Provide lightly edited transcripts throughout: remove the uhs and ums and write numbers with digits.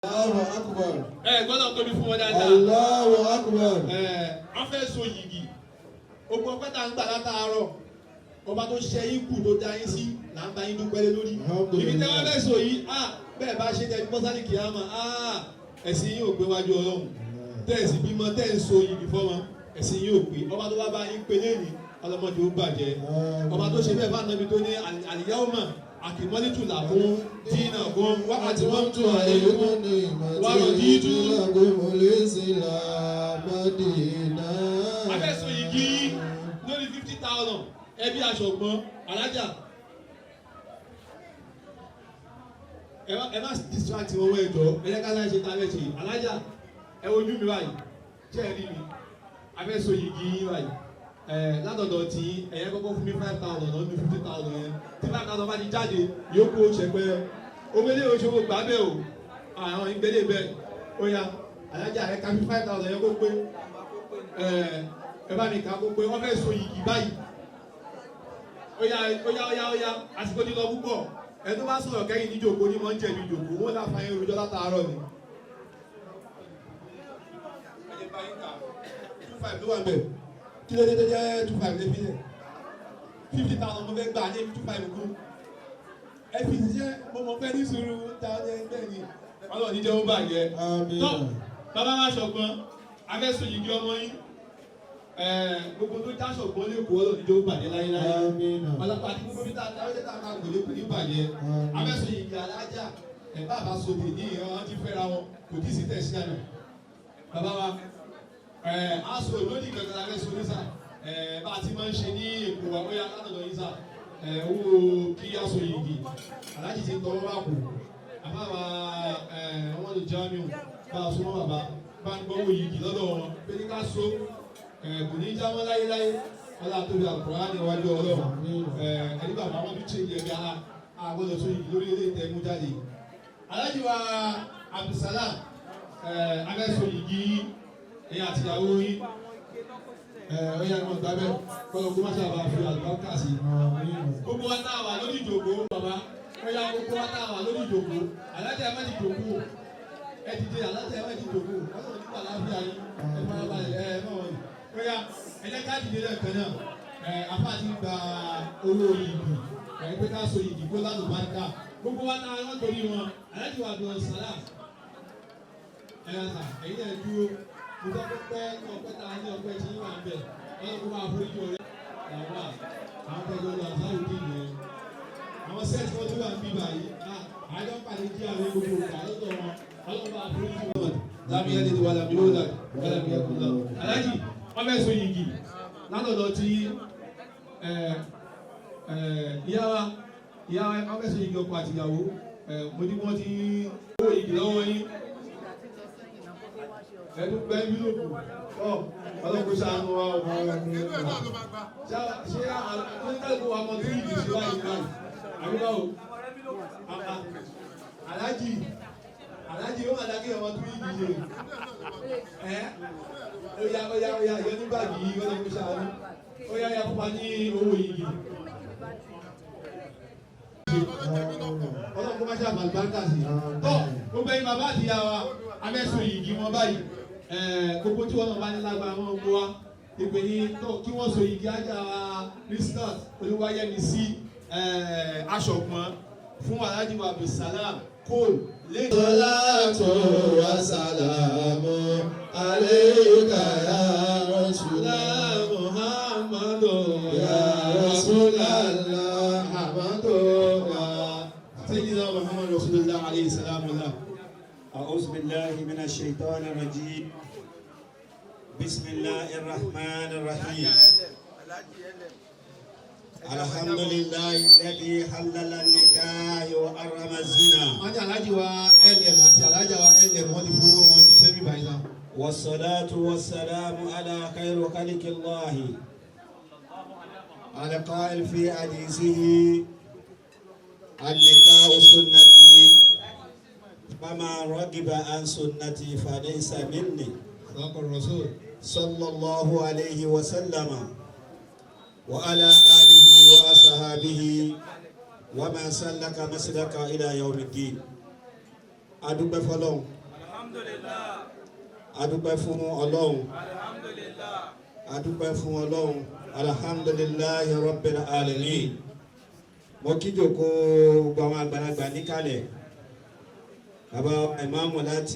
Allahu Akbar. Gbọ́dọ̀ tóbi fún wọn dáadáa. Allahu Akbar. Wọ́n fẹ́ so yìgì. Ogun ọpẹ́ tá ń gbà látàárọ̀. Ọba tó ṣe yín kù tó dá yín sí là ń bá yín dúpẹ́ lé lórí. Ibi tí wọ́n fẹ́ so yìí, bẹ́ẹ̀ bá ṣe tẹ̀ bọ́sálì kìámà, ẹ̀sìn yín ò gbé wájú Ọlọ́run. Tẹ́ẹ̀sì bímọ tẹ́ẹ̀ ń so yìgì fọ́mọ, ẹ̀sìn yín ò gbé. Ọba tó bá bá yín pe lẹ́yìn, ọlọ́mọdé ó bàjẹ́. Ọba tó ṣe bẹ́ẹ̀ bá nàbí tó ní àlìyáwòmà àkìmọ́lítù làkún dínà kún wákàtí wọ́n tún àìlúkún wàrọ̀ dídú. Abẹ́sọ̀ yìí lórí 50,000 ẹbí Aṣọ̀gbọ́n Alhaja. Ẹ má distract wọn wọ́n ẹ̀jọ́ ẹ̀jẹ̀ láì ṣe tàbí ẹ̀ṣẹ̀ Alhaja ẹ wojú mi báyìí ṣé ẹ rí mi abẹ́sọ̀ yìí báyìí. Látọ̀dọ̀ tí ẹ̀yẹ kọ́kọ́ fún mi 5,000 lọ́dún 50,000 yẹn tí 5,000 bá ti jáde yóò kó ṣẹpẹ́ omele oṣooṣo gbà bẹ́ẹ̀ o àwọn ìgbélé bẹ́ẹ̀ ó yá Alhaja ẹ ká fi 5,000 yẹn kó pé ẹ bá mi kà kó pé wọ́n fẹ́ so yìgì báyìí ó yá àsìkò ti lọ púpọ̀ ẹ tó bá sọ̀rọ̀ kẹ́yìn ní jòkó ní mọ́ ń jẹ̀bi jòkó wọ́n dá fa yẹn rojọ́ látàárọ̀ ni. ẹ̀jẹ̀ bá yín kà 25 ló wà bẹ́ẹ̀ kí ló dé tó jẹ́ 25 lé fi lẹ̀ 50,000 mo fẹ́ gbà ní 25 kú ẹ fi ṣiṣẹ́ mo fẹ́ ní sùúrù dáadé bẹ́ẹ̀ ni ọlọ́run ní jẹ́ ó bàjẹ́ tó bàbá wa Ṣọ̀gbọ́n abẹ́sùn yìí ọmọ yín gbogbo tó já Ṣọ̀gbọ́n lẹ́kọ̀ọ́ ọlọ́run ní jẹ́ ó bàjẹ́ láyéláyé ọlọ́pàá àti gbogbo bíta táwọn tá a máa gbòlé kò ní bàjẹ́ abẹ́sùn yìí Alhaja ẹ̀ bàbá sọdẹ ní ìran ti fẹ́ra wọn kò tí ì sí tẹ̀sí àná bàbá wa aṣọ lónìí kankan abẹ́ sọ ní sà bá a ti máa ń ṣe ní èkó wa bóyá látọ̀dọ̀ yín sà owó kí aṣọ yìí Alhaji ti tọwọ́ bá kù àbáwa wọn lè já mi o bá a súnmọ́ bàbá bá ń gbọ́wọ́ yìí lọ́dọ̀ wọn pé ní ká so kò ní í já wọn láyéláyé wọn là tóbi àkùrá níwájú Ọlọ́run ẹni bàbá wọn tún ṣe yẹ bí àgbọ̀dọ̀ so yìí lórí ilé ìtẹ́mú jáde Alhaji wa Abdulsalam abẹ́ so yìí ẹ̀yin àti ìyàwó yín ẹ̀yà ìwọ̀n gbàgbẹ́ kọ́lọ̀ kó má ṣàbà fi àlùbáríkà sí. Gbogbo wa tá a wà lórí ìjòkó bàbá ẹ̀yà gbogbo wa tá a wà lórí ìjòkó Alhaja ẹ̀ má ti jòkó ẹ̀ dìde Alhaja ẹ̀ má ti jòkó ọlọ́run nípa láàbíà yín ẹ̀ máa balẹ̀ ẹ̀ má wọ̀nyí. Ẹ̀yà ẹ̀jẹ̀ ká dìde lẹ́ẹ̀kan náà afá ti gba owó yìí pé ká so yìí kó lálùbáríkà gbogbo wa tá a wọ́n torí wọn Alhaji wa Abdulsalam ẹ̀yin ẹ̀ dúró mo bá pẹ́ ọpẹ́ tá a ní ọpẹ́ tí yín wà ń bẹ̀ wọ́n kó máa forí jọ rẹ̀ làwọn àwọn pẹ̀lú ọ̀dọ̀ àtàwọn òbí nìyẹn àwọn sẹ́ẹ̀tì wọn tó wà ń bí báyìí àjọ pàdé kí àwọn gbogbo ìgbà lọ́dọ̀ wọn ọlọ́run bá forí jọ wọn lábí ẹni tí wà lábí ó là lábí ẹkùn lọ. Alhaji wọn fẹ́ so yìgì látọ̀dọ̀ tí ìyá wa wọn fẹ́ so yìgì ọkọ àti ìyàwó mo ní wọ́n ti owó yìgì lọ́wọ́ yín ẹnu pẹ́ yúròpù ọlọ́kùn ṣàánú wa ọmọ ṣé àwọn akẹ́kọ̀ọ́ wa mọ tí ìdí ṣe báyìí báyìí àbúrò Alhaji ó máa dákẹ́ ọmọ tí ìdí ṣe óyá yọ ní báàgì yìí ọlọ́kùn ṣàánú óyá ya fún wa ní owó yìí ọlọ́kùn má ṣe àbàlùbáríkà sí tó gbogbo ẹ̀yin bàbá àti ìyá wa amẹ́sùn yìí kí wọ́n báyìí gbogbo tí wọ́n bá ní lágbára wọn gbọ́ wa ìpè ní tó kí wọ́n so yìí Alhaja Risikat Oluwayemisi Ashogbon fún Alhaji wa Abdulsalam Cole lẹ́yìn. Salatu wa salamu alayka ya Rasulallah Muhammadu ya Rasulallah Muhammadu Sayyidina Muhammad Rasulullah alayhi salamu alayhi. أعوذ بالله من الشيطان الرجيم بسم الله الرحمن الرحيم الحمد لله الذي حلل النكاح وحرم الزنا Alhaji wa LM àti Alhaja wa LM wọ́n ti fún wọn jíṣẹ́ bí báyìí náà. والصلاة والسلام على خير خلق الله القائل في حديثه النكاح سنتي فما رغب عن سنتي فليس مني. صدق الرسول صلى الله عليه وسلم وعلى آله وأصحابه وما سلك مسلك إلى يوم الدين. أدوب فلون adúpẹ́ fún Ọlọ́run adúpẹ́ fún Ọlọ́run alhamdulillahi rabbil alamin. Mo kí jókòó gbogbo àwọn àgbàlagbà níkàlẹ̀ bàbá ìmáàmù láti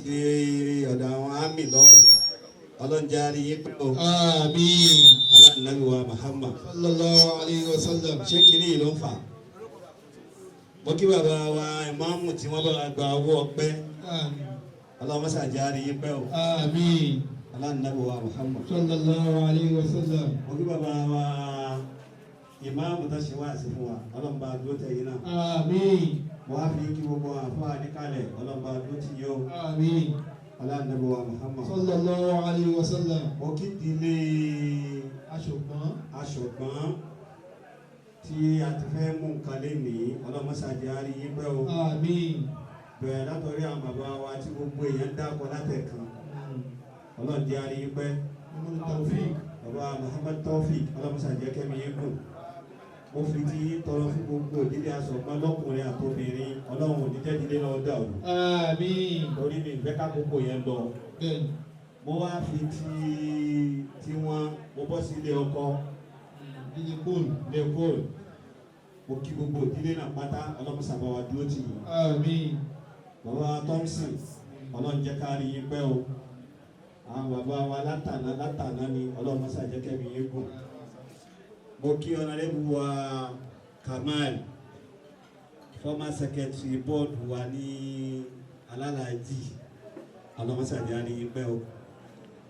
ọ̀dọ̀ àwọn àmì lọ́hùn ọlọ́njẹ́ àríyé pẹ́ o. Àmín. aláàbí wa Muhammad Sallallahu alayhi wa sallam. ṣé kínní ló ń fà? Mo kí bàbá wa ìmáàmù tí wọ́n bá gba owó ọpẹ́ Àmín. ọlọ́mọṣàjẹ́ àríyé pẹ́ o. Àmín. aláàbí wa Muhammad. Sallallahu alayhi wa sallam. Mo kí bàbá wa ìmáàmù tó ṣe wá sí fún wa ọlọ́mọba dúró tẹ̀yìn náà. Àmín. Mo wá fi kí gbogbo àfáà níkàlẹ̀ ọlọ́mọba dúró tì yó. Àmín. aláàbí wa Muhammad. Sallallahu alayhi wa sallam. Mo kí ìdílé Ashogbon. tí a ti fẹ́ mú nǹkan lénìí ọlọ́mọṣàjẹ́ àríyé pẹ́ o. Àmín. Bẹ̀rẹ̀ látọ̀rí àwọn bàbá wa tí gbogbo èèyàn dákọ̀ látẹ̀kan ọlọ́jẹ́ àríyé pẹ́. Tawfiq. Bàbá Muhammad Tawfiq ọlọ́mọṣàjẹ́ kẹ́mi yín gùn. Mo fi ti tọrọ fún gbogbo ìdílé Ashogbon lọ́kùnrin àtobìnrin ọlọ́run òdíjẹ́ ìdílé náà dà o. Àmín. Torí mi ìfẹ́ ká gbogbo yẹn lọ. Bẹ́ẹ̀ni. Mo wá fi tí wọ́n mo bọ́ sí ilé ọkọ Ilé kóòlù. ilé kóòlù. Mo kí gbogbo ìdílé náà pátá ọlọ́mọṣàbá wa dúró tì yín. Àmín. Bàbá Thompson ọlọ́njẹ́ kárí yín pẹ́ o. Àwọn bàbá wa látàná ni ọlọ́mọṣàjẹ́ kẹ́mi yín gùn. Mo kí ọ̀nàrẹ́bù wa Kamal former secretary board wa ní alálàájì ọlọ́mọṣàjẹ́ àrí yín pẹ́ o.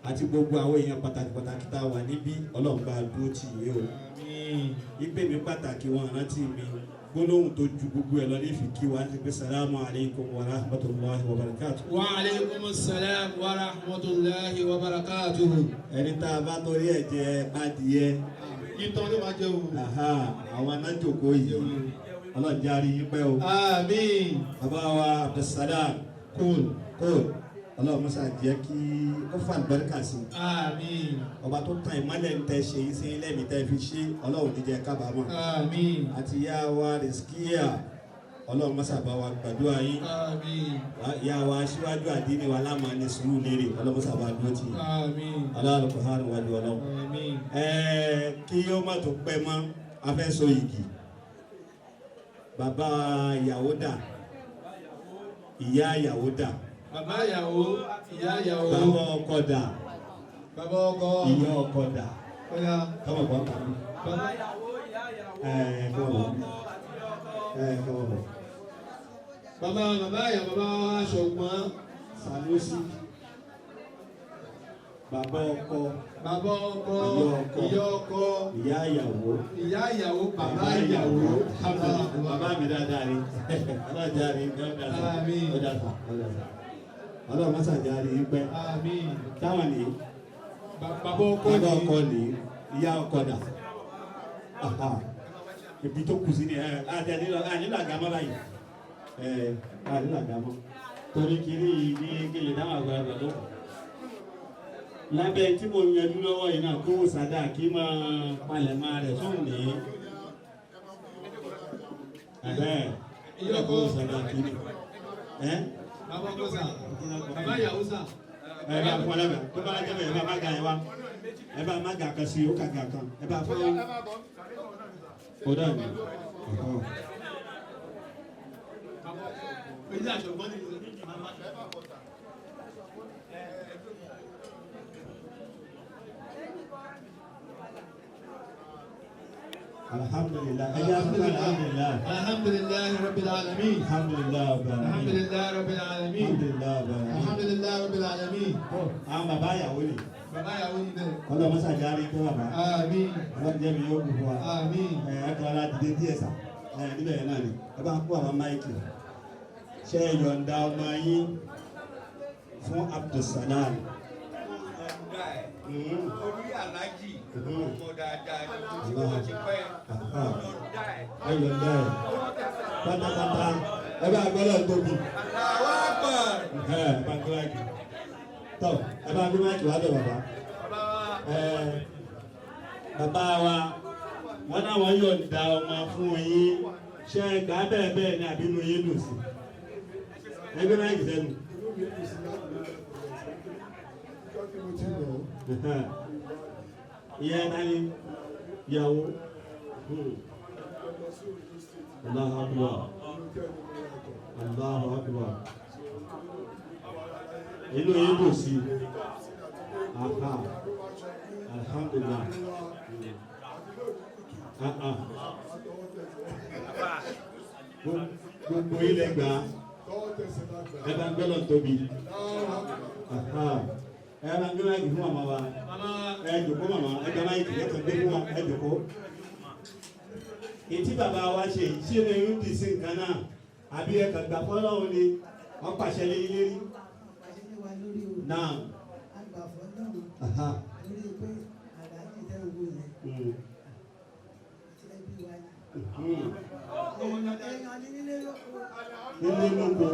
Àti gbogbo àwọn èèyàn pàtàkì tá a wà níbí ọlọ́mọba dúró tì yín o. Àmín. Ìpè mi pàtàkì wọn rántí mi gbólóhùn tó ju gbogbo ẹ̀ lọ ní fi kí wa ní pé salamu alaykum wa rahmatulahi wa barakatuh. Wa alaykum assalam wa rahmatulahi wa barakatuhu. Ẹni tá a bá torí ẹ̀ jẹ adìyẹ Ìtàn ló máa jẹ o. àwọn anájòkó yìí ọlọ́jà rí yín pẹ́ o. Àmín. Bàbá wa Abdulsalam Kóòlù. ọlọ́run mọ́sá jẹ́ kí ó fà àlùbáríkà sí i. Àmín. Ọba tó tan ìmọ́lẹ̀ ń tẹ ṣe yín sí lẹ́mìí tẹ́ fi ṣe ọlọ́run níjẹ́ kábàámọ̀. Àmín. Àti ìyá wa Risikia ọlọ́run mọ́sá bá wa gbàdúrà yín. Àmín. Ìyá wa aṣíwájú àdínní wa lámà ní sùúrù lérè ọlọ́run mọ́sá bá dúró tì í. Àmín. Ọlọ́run kò hàn wájú ọlọ́run. Àmín. Kí ó má tó pẹ́ mọ́ afẹ́sọ igi bàbá ìyàwó dà ìyá ìyàwó dà Bàbá ìyàwó, ìyá ìyàwó. bàbá ọkọ dà Bàbá ọkọ. ìyá ọkọ dà Ọya. kọ́mọ̀ bọ́ kàmí. Bàbá. Kọ́mọ̀ bọ́. Kọ́mọ̀ bọ́. Bàbá ìyá bàbá Ashogbon. Sanusi bàbá ọkọ Bàbá ọkọ. Ìyá ọkọ. Ìyá ọkọ. ìyá ìyàwó Ìyá ìyàwó. Bàbá ìyàwó. bàbá mi dáadáa rí ọlọ́jà rí Àmín. ọjà sà ọlọ́run mọ́sàjà rí pẹ́ Àmín. táwọn ní Bàbá ọkọ bàbá ni. ọkọ ní ìyá ọkọ dà ibi tó kù sí ni nílò àgámọ́ báyìí nílò àgámọ́ torí kiri ní gèlè dáhùn àgbàlagbà tó lábẹ́ tí mo yanjú lọ́wọ́ yìí náà kó sàdá kí máa palẹ̀ máa rẹ̀ fún mi kó sàdá kí ni Bàbá ọkọ sà. Bàbá ìyàwó sà. bá fún ọlọ́bẹ̀ tó bá jẹ́ bẹ́ẹ̀ bá má ga yẹn wá bá má ga kan sí i ó kà ga kan bá fún ọ dà mí. Ilé Ashogbon ni. Alhamdulillah alhamdulillah Alhamdulillahi rabbil alamin. alhamdulillah Alhamdulillahi rabbil alamin. alhamdulillah. Alhamdulillahi rabbil alamin. àwọn bàbá ìyàwó ni Bàbá ìyàwó ni bẹ́ẹ̀. ọlọ́mọsàjà rí pé bàbá Àmín. ọlọ́jẹ́ mi yóò kú fún wa. Àmín. Ẹ̀ka aládìdé díẹ̀ sà níbẹ̀ yẹn náà ni ẹ bá kó àwọn máìkì ṣe yọ̀ǹda ọmọ yín fún Abdulsalam. Orí alájì ọmọ dáadáa ni wọ́n ti pẹ́ yọ̀ǹda ẹ̀. Ẹ yọ̀ǹda ẹ̀ pátápátá ẹ bá gbọ́dọ̀ tóbi. Àwọn àgbà. Ẹ bá gbọ́ máìkì tọ́ ẹ bá gbé máìkì wá dọ̀ bàbá. Bàbá wa wọ́n náà wọ́n yọ̀ǹda ọmọ fún yín ṣe gbà bẹ́ẹ̀ bẹ́ẹ̀ ni àbínú yín dùn sí. Ẹgbẹ́ máìkì sẹ́nu. Iya nani ìyàwó. Allahu Akbar. Allahu Akbar. Inú yín dùn sí. Alhamdulillah. Gbogbo ilẹ̀ gbà ẹ bá ń gbọ́dọ̀ tóbi. Ẹ bá ń gbé máìkì fún màmá wa. Ẹ jòkó màmá, ẹ gbé máìkì ẹ kàn gbé fún wa, ẹ jòkó. Ètí bàbá wa ṣe yìí ṣé ní irú dì sí nǹkan náà àbí ẹ kàn gbà fọ́lọ́run ni wọ́n pàṣẹ lé yín lérí. Náà. Nílé lóko.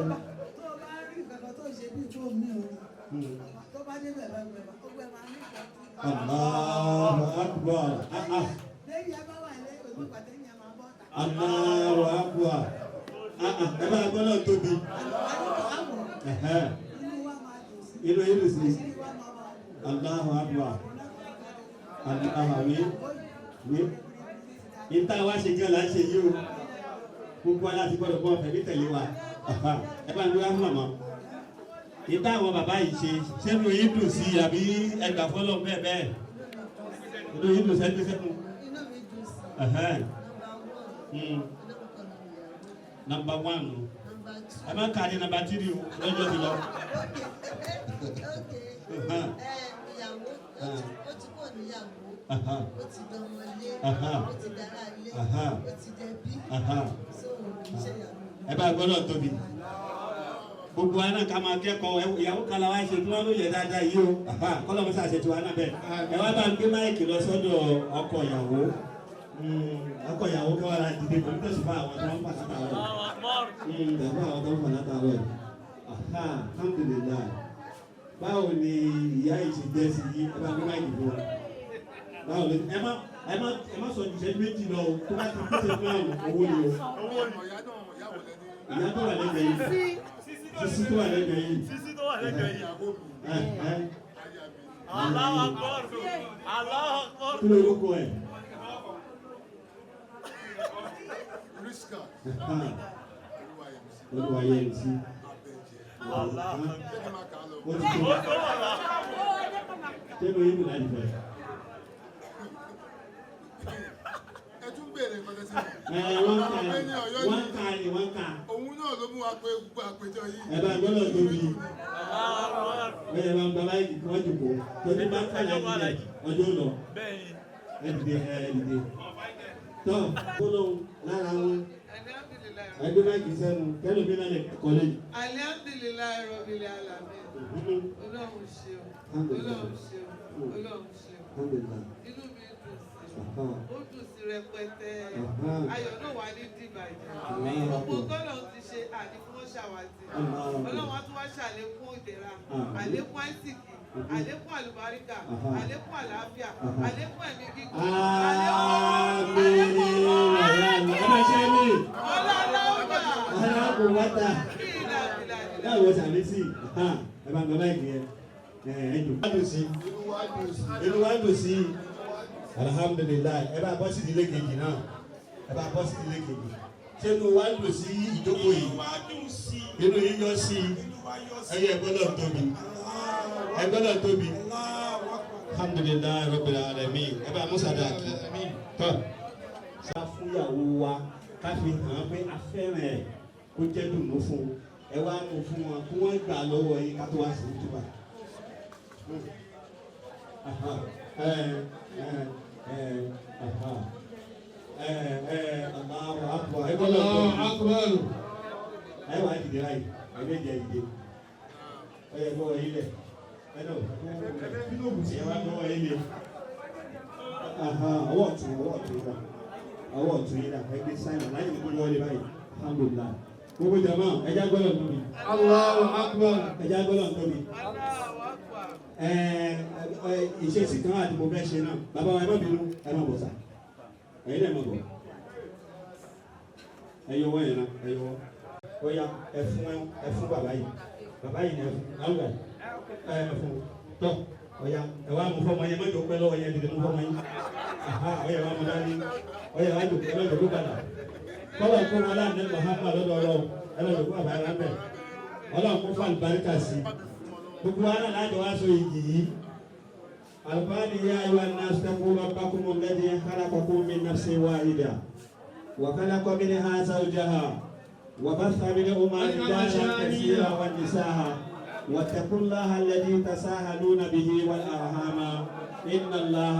Allahu Akbar. Allahu Akbar. Ẹ bá gbọ́dọ̀ tóbi. Inú yín lù sí. Allahu Akbar. Ìta wa ṣe jẹ́ là ń ṣe yìí o. Gbogbo aláti gbọ́dọ̀ bọ́ ọ̀fẹ́ ní tẹ̀lé wa. Ẹ bá ń gbé wá fún màmá. Ìta àwọn bàbá yìí ṣe sẹ́nu yín dùn sí àbí ẹgbà fọ́lọ́ bẹ́ẹ̀ bẹ́ẹ̀. Inú yín dùn sẹ́nu sẹ́nu. Number 1. Ẹ má kàdé number 3 o lọ́jọ́ ti lọ. Ìyàwó ó ti kó níyàwó, ó ti dánwò ilé, ó ti dára ilé, ó ti dẹbí, so iṣẹ́ ìyàwó. Ẹ bá gbọ́dọ̀ tóbi. Gbogbo wa náà ká máa kẹ́kọ̀ọ́ ìyàwó kan la wá ṣe tí wọ́n ló yẹ dáadáa yìí o. Kọ́lọ́mù ṣàṣẹ tiwa náà bẹ́ẹ̀. Ẹ wá bá ń gbé máìkì lọ sọ́dọ̀ ọkọ ìyàwó. Ọkọ ìyàwó kí wọ́n ra dìde kò ní tẹ̀sí fún àwọn tó ń fà látà rẹ̀. Tẹ̀sí àwọn tó ń fà látà rẹ̀. Alhamdulillah. Báwo ni ìyá yìí ṣe jẹ́ sí yí ẹ bá gbé máìkì fún wọn? Báwo ni ẹ má sọ ju ìṣẹ́jú méjì lọ o tó bá ti kú ṣe fún àwọn owó ni o. Ìyá tó wà lẹ́gbẹ̀ẹ́ yìí. Sisi tó wà lẹ́gbẹ̀ẹ́ yìí. Sisi tó wà lẹ́gbẹ̀ẹ́ yìí. Allahu Akbar. Allahu Akbar. Kí ló lóko ẹ̀? Risikat Oluwayemisi. Allah. Ó ti tó. Ṣé ló yín dùn láti fẹ́? ẹ tún béèrè nǹkan tẹ́sí. Wọ́n kà. Òun náà ló mú wa pé gbogbo àpéjọ yìí. Ẹ bá gbọ́dọ̀ tóbi. Ẹ yẹ máa ń gba láìkì kí wọ́n jòkó. Torí bá ń kàlẹ́ ìdílé ọjọ́ lọ. Ẹ dìde. Tọ́ gbọ́dọ̀ lára wọn. Ẹgbẹ́ máìkì sẹ́nu kẹ́lò bí náà lè kọ́lé. Alhamdulillahi Rabbil alamin. Ọlọ́run ṣeun. Ọlọ́run ṣeun. Ọlọ́run ṣeun. Inú mi dùn sí. Ó dùn sí rẹpẹtẹ. Ayọ̀ náà wà ní dìbàjẹ́. Gbogbo tọ́lọ̀ ti ṣe àdìfún ṣàwátì. Ọlọ́run á tún wá ṣàlékún ìdẹ̀ra. Àlékún àìsìkì. Àlékún àlùbáríkà. Àlékún àlàáfíà. Àlékún ẹ̀mí gígùn. Wata láwọn sàmì sí ẹ bá ń gbọ́ báyìí yẹn ẹ̀ẹ́dùn. Inú wa dùn sí alhamdulilayi ẹ bá bọ́ sí ìdílé kejì náà ẹ bá bọ́ sí ìdílé kejì. Ṣé inú wa dùn sí ìjókòó yìí? Inú yìí yọ sí ẹyẹ gbọ́dọ̀ tóbi alhamdulilayi rabbil alamin ẹ bá musa dà kí tọ́. Sá fúnyàwó wa ká fi hàn pé a fẹ́ràn ẹ̀ kó jẹ́ dùnú fún ẹ wá mú fún wọn kí wọ́n gbà lọ́wọ́ yín ká tó wá sí ìtura. Allahu Akbar. Ẹ wá dìde láyé ẹ bẹ jẹ ìdè ẹ yẹ gbọ́wọ́ yín lẹ̀ ẹ náà ẹ wá gbọ́wọ́ yín lẹ̀ ọwọ́ ọ̀tún yìí náà ẹgbẹ́ sáyẹn láyé gbogbo wọlé báyìí alhamdulilayi gbogbo jama ẹja gbọ́dọ̀ tóbi. Allahu Akbar. Ẹja gbọ́dọ̀ tóbi. Ìṣesí kan àti mo fẹ́ ṣe náà bàbá wa ẹ má bínú ẹ má bọ̀ sá ẹ̀yin náà ẹ má bọ̀ ẹ yọ wọ́n yẹn náà ẹ yọ wọ́n ó yá ẹ fún bàbá yìí bàbá yìí nẹ fún fún tọ ọ̀ya ẹ wá mú fọmọ yẹn mọ́jọ pẹ́ lọ́wọ́ yẹn dìde mú fọmọ yẹn ọ̀ya wá mú dání ọ̀ya wá jòkó ẹ lọ́jọ́ kó padà kọ́lọ̀ kó wọn láàánú Muhammad lọ́dọ̀ ọlọ́run ẹ lọ́jọ́ kó bàbá yẹn bẹ̀ ọlọ́run kó fún àlùbáríkà sí gbogbo wa náà lájọ wá so igi yìí alùpàdé yá ayọ̀ anásítẹ́kù rabbakum alladhi khalaqakum min nafsin wahida wa khalaqa minha zawjaha wa batha minhuma rijalan kathiran wa nisaa واتقوا الله الذي تساءلون به والأرحام إن الله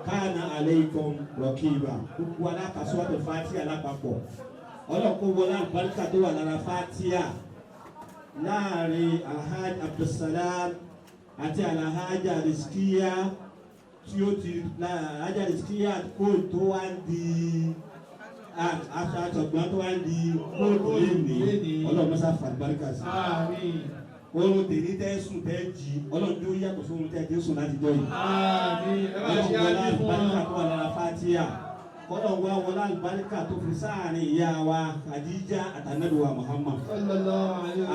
كان عليكم رقيبا ولا كسوة الفاتحة لا بقى ọlọ́kọ̀ wọlé àlùbáríkà tó wà lára Fatiha láàrin Alhaji Abdulsalam àti Alhaja Risikat tí ó ti Alhaja Risikat kó tó wá di Ashogbon tó wá di kóòtù lẹ́nìí ọlọ́mọṣà fàlùbáríkà sí. Oorun tèmi tẹ́ sùn tẹ́ jí ọlọ́run tó yàtọ̀ fún oorun tẹ́ dé sùn láti jọ yìí. ọlọ́run wọlé àlùbáríkà tó wà lára Fatiha kọ́lọ̀ wá wọlé àlùbáríkà tó fi sáàrin ìyá wa Khadija àtànẹ́dùwà Muhammad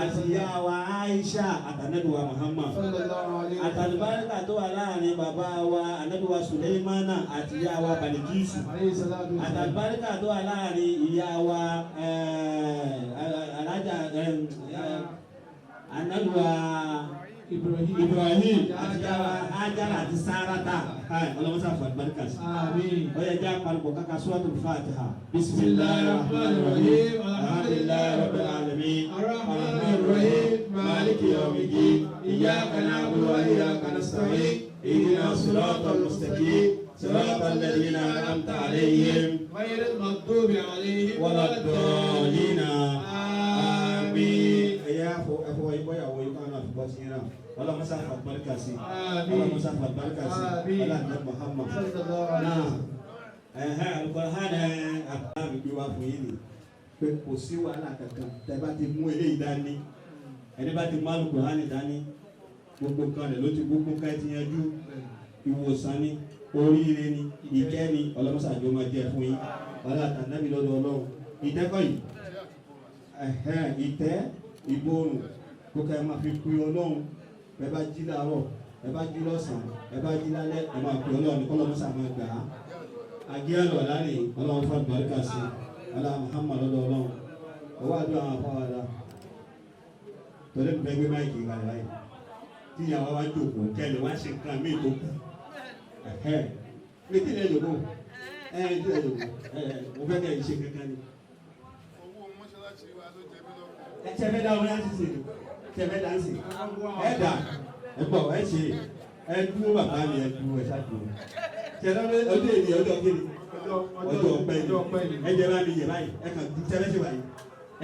àti ìyá wa Aisha àtànẹ́dùwà Muhammad àtàlùbáríkà tó wà láàrin bàbá wa ànẹ́dùwà Suleimana àti ìyá wa Balikisu àtàlùbáríkà tó wà láàrin ìyá wa Alhaja ànẹ́dùwà Ibrahim àti ìyá wa Hajara àti Sarata ọlọ́mọsá fún àlùbáríkà sí. ọ̀yẹ̀ jẹ́ àpalùpọ̀ kàkà suratul Fatiha. bisimilahi rahmanir rahim alhamdulillahi rabbil alamin arrahmanir rahim maliki yawmiddin iyyaka na'budu wa iyyaka nasta'in ihdinas siratal mustaqim siratal ladzina an'amta alayhim ghayril maghdubi alayhim waladdallin àmín. ẹ̀yà ẹ̀fọ́ ìbọ̀yàwó yìí kan náà fi bọ́ sí yẹn náà. Wala masa fat barkasi. Wala masa fat barkasi. Wala Nabi Muhammad. Al-Qur'an àbí bí wá fún yín ni pé kò sí wàhálà kankan tẹ́ bá ti mú eléyìí dání ẹni bá ti mú Al-Qur'an dání gbogbo kan rẹ̀ ló ti gbogbo ká ti yanjú ìwòsàn ni oríire ni ìkẹ́ ni ọlọ́mọsá àjọ máa jẹ fún yín wàhálà tànàbí lọ́dọ̀ Ọlọ́run ìtẹ́kọ̀ yìí ìtẹ́ ìgbóòrùn kó ká ẹ máa fi pín Ọlọ́run ẹ bá jí láàárọ̀ ẹ bá jí lọ́sàn-án ẹ bá jí lálẹ́ ẹ máa pè Ọlọ́run kọ́ lọ́mọ sàmà gbà á agé àlọ́ lánìí Ọlọ́run fún àgbàríkà sí ọlá Muhammad lọ́dọ̀ Ọlọ́run owó àdúrà àwọn afáwàdà torí mi fẹ́ gbé máìkì ìgbà láyé tí ìyàwó wa jòkó kẹ́lẹ̀ wá ṣe nǹkan mí tó kù mi tí ilẹ̀ jòkó tí ilẹ̀ jòkó mo fẹ́ kẹ́ ẹ̀ ṣe kankan ni. owó mọ́ṣáláṣí wa ló jẹ mí lọ́kọ̀. ẹ tẹ́ fẹ́ dá wọn láti ṣe tẹ́fẹ́ dánsì ẹ dà ẹ bọ̀ ẹ ṣe ẹ dúró bàbá mi ẹ dúró ẹ ṣáàdúró tẹ́lẹ̀ ọdún èdè ọjọ́ kiri ọjọ́ ọpẹ́ ni ẹ jẹ́ bá mi yẹ báyìí ẹ kàn dú tẹ́lẹ̀ ṣe báyìí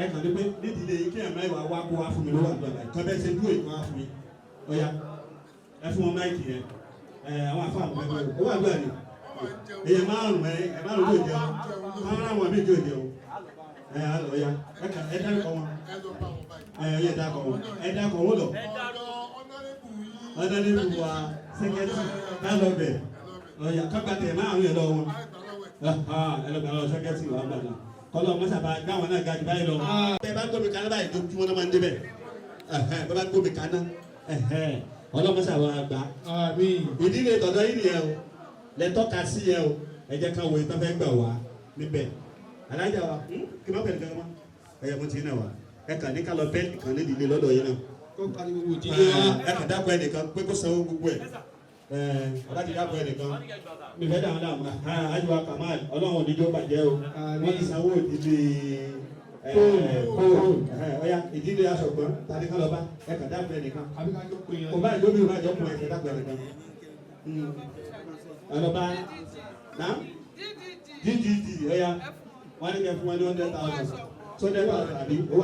ẹ kàn dé pé nídìílé yìí kí ẹ̀ máa wá kó wá fún mi lówó àdúrà báyìí kọ́ bẹ́ẹ̀ ṣe dúró ìkọ́ wá fún mi ọ̀ya ẹ fún wọn máìkì yẹn àwọn afọ àwọn ẹgbẹ́ owó àdúrà ni èyàn márùn-ún ló jẹun márùn-ún àwọn méjì ò jẹun ọ̀ya ẹ dárúkọ wọn ẹ dákọ̀ wọn ẹ dákọ̀ wọn lọ ọ̀dọ́dẹ́bù wa sẹ́kẹ́tì kálọ̀bẹ̀ ọ̀yà kápẹ́tẹ̀ márùn yẹn lọ wọn ẹlọ́gbẹ̀ lọ sẹ́kẹ́tì wà gbàdá kọ́lọ̀ mọ́sàbà gáwọn náà gàdú báyìí lọ. ẹ bá gbómi kaná báyìí tó tí wọn máa ń débẹ̀ bá gbómi kaná ọlọ́mọsàbà gbà. ìdílé tọ̀dọ̀ yìí nìyẹn o lẹ́tọ́ka sí yẹn o ẹ jẹ́ káwọn ìtàn fẹ́ gbà wá níbẹ̀ alájà wa kí n má bẹ̀rẹ̀ kankan mọ́ ẹ̀yẹ mo ti náà wá ẹ kàn ní ká lọ bẹ́ẹ̀lì kan nídìí ilé lọ́dọ̀ yín náà. ẹ kàn dákọ̀ ẹnìkan pé kó sanwó gbogbo ẹ̀ aláàjì dákọ̀ ẹnìkan mi fẹ́ dáhùn dáhùn àjùwà Kamal ọlọ́run oníjó bàjẹ́ o wọ́n ti sanwó ìdílé kóòrò ọ̀ya ìdílé Ashogbon tàbí ká lọ bá ẹ kàn dákọ̀ ẹnìkan kò bá ìdóbi ìwà ìjọ kùn ẹ̀ dákọ̀ ẹnìkan ọlọ́ba náà dídì ọ̀ya wọ́n ní kẹ́ fún wọn ní 100,000 sọ́dẹ̀ bá àbí owó